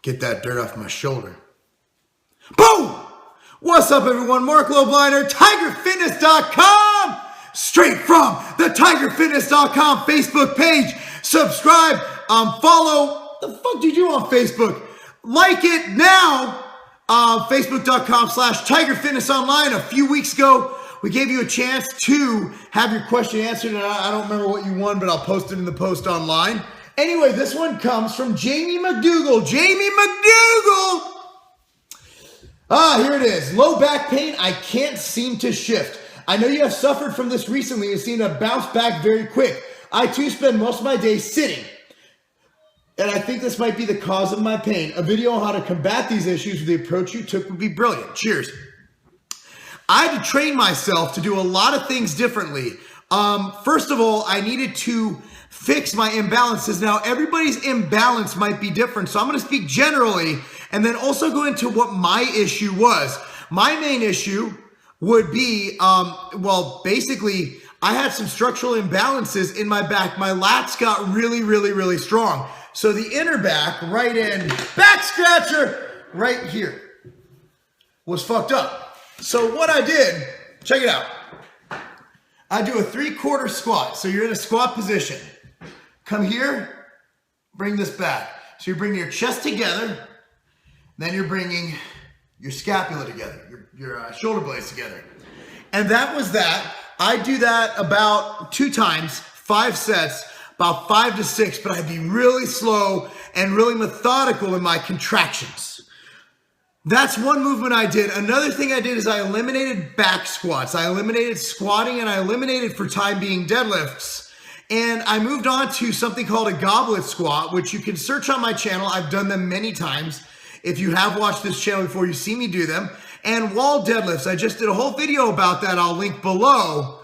Get that dirt off my shoulder. Boom! What's up, everyone? Marc Lobliner, TigerFitness.com! Straight from the TigerFitness.com Facebook page. Subscribe, follow. The fuck do you do on Facebook? Like it now. Facebook.com/TigerFitnessOnline. A few weeks ago, we gave you a chance to have your question answered, and I don't remember what you won, but I'll post it in the post online. Anyway, this one comes from Jamie McDougal. Jamie McDougal! Here it is. Low back pain, I can't seem to shift. I know you have suffered from this recently and seem to bounce back very quick. I too spend most of my day sitting, and I think this might be the cause of my pain. A video on how to combat these issues with the approach you took would be brilliant. Cheers. I had to train myself to do a lot of things differently. First of all, I needed to fix my imbalances. Now, everybody's imbalance might be different, so I'm going to speak generally and then also go into what my issue was. My main issue would be, basically, I had some structural imbalances in my back. My lats got really, really, really strong. So the inner back, right in, back scratcher, right here, was fucked up. So what I did, check it out. I do a 3/4 squat. So you're in a squat position. Come here, bring this back. So you're bringing your chest together, then you're bringing your scapula together, your shoulder blades together. And that was that. I do that about 2 times, 5 sets, about 5 to 6, but I'd be really slow and really methodical in my contractions. That's one movement I did. Another thing I did is I eliminated back squats. I eliminated squatting, and I eliminated, for time being, deadlifts. And I moved on to something called a goblet squat, which you can search on my channel. I've done them many times. If you have watched this channel before, you see me do them. And wall deadlifts. I just did a whole video about that. I'll link below,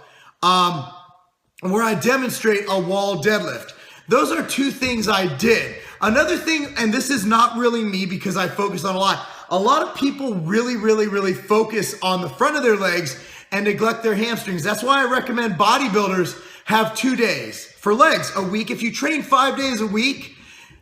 where I demonstrate a wall deadlift. Those are 2 things I did. Another thing, and this is not really me because I focus on a lot of people really focus on the front of their legs and neglect their hamstrings. That's why I recommend bodybuilders have 2 days for legs a week. If you train 5 days a week,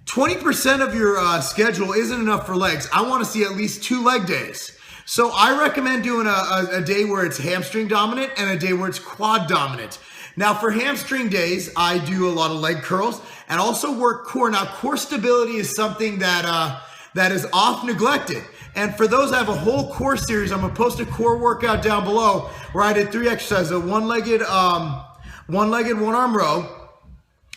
20% of your schedule isn't enough for legs. I want to see at least 2 leg days. So I recommend doing a day where it's hamstring dominant and a day where it's quad dominant. Now for hamstring days, I do a lot of leg curls and also work core. Now core stability is something that is oft neglected. And for those, I have a whole core series. I'm gonna post a core workout down below where I did 3 exercises: a one-legged one-arm row,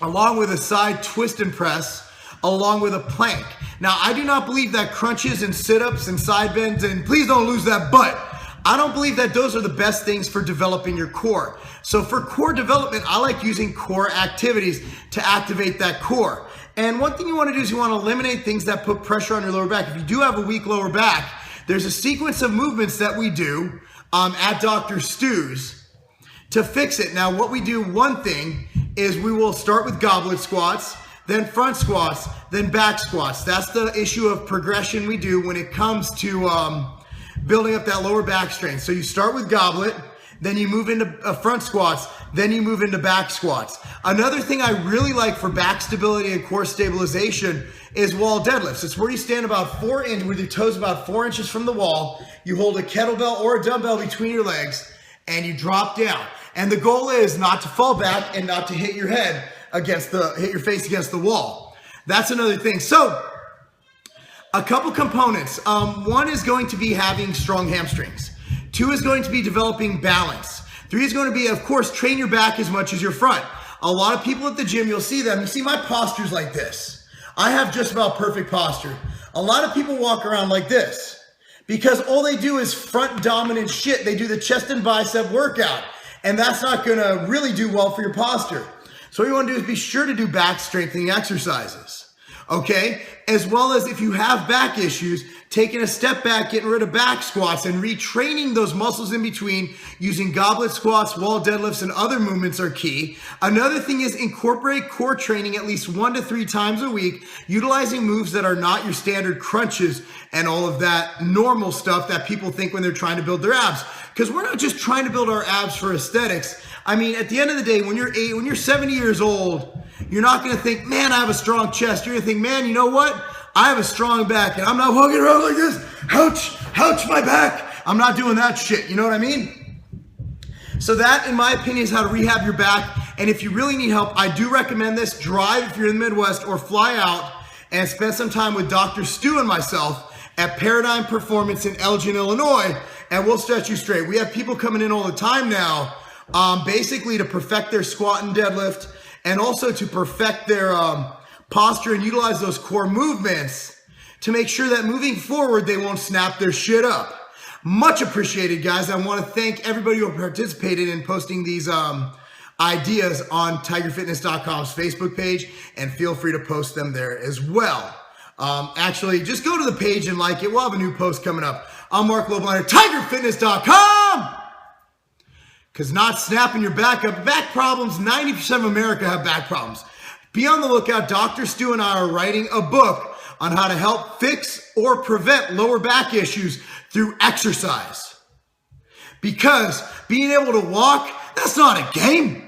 along with a side twist and press, along with a plank. Now, I do not believe that crunches and sit-ups and side bends, and please don't lose that butt, I don't believe that those are the best things for developing your core. So for core development, I like using core activities to activate that core. And one thing you want to do is you want to eliminate things that put pressure on your lower back. If you do have a weak lower back, there's a sequence of movements that we do at Dr. Stu's to fix it. Now, what we do, one thing, is we will start with goblet squats, then front squats, then back squats. That's the issue of progression we do when it comes to building up that lower back strength. So you start with goblet, then you move into front squats, then you move into back squats. Another thing I really like for back stability and core stabilization is wall deadlifts. It's where you stand about 4 inches, with your toes about 4 inches from the wall. You hold a kettlebell or a dumbbell between your legs, and you drop down. And the goal is not to fall back and not to hit your head hit your face against the wall. That's another thing. So, a couple components. 1 is going to be having strong hamstrings. 2 is going to be developing balance. 3 is going to be, of course, train your back as much as your front. A lot of people at the gym, you'll see them. You see my posture's like this. I have just about perfect posture. A lot of people walk around like this because all they do is front dominant shit. They do the chest and bicep workout, and that's not going to really do well for your posture. So what you want to do is be sure to do back strengthening exercises, okay? As well as, if you have back issues, taking a step back, getting rid of back squats, and retraining those muscles in between using goblet squats, wall deadlifts, and other movements are key. Another thing is incorporate core training at least 1 to 3 times a week, utilizing moves that are not your standard crunches and all of that normal stuff that people think when they're trying to build their abs. Because we're not just trying to build our abs for aesthetics. I mean, at the end of the day, when you're 70 years old, you're not going to think, man, I have a strong chest. You're going to think, man, you know what? I have a strong back and I'm not walking around like this. Ouch, my back. I'm not doing that shit. You know what I mean? So that, in my opinion, is how to rehab your back. And if you really need help, I do recommend this. Drive if you're in the Midwest, or fly out and spend some time with Dr. Stu and myself at Paradigm Performance in Elgin, Illinois, and we'll stretch you straight. We have people coming in all the time now, basically to perfect their squat and deadlift, and also to perfect their posture and utilize those core movements to make sure that moving forward, they won't snap their shit up. Much appreciated, guys. I want to thank everybody who participated in posting these ideas on tigerfitness.com's Facebook page, and feel free to post them there as well. Actually, just go to the page and like it. We'll have a new post coming up. I'm Marc Lobliner, tigerfitness.com. Because not snapping your back up, back problems, 90% of America have back problems. Be on the lookout. Dr. Stu and I are writing a book on how to help fix or prevent lower back issues through exercise. Because being able to walk, that's not a game.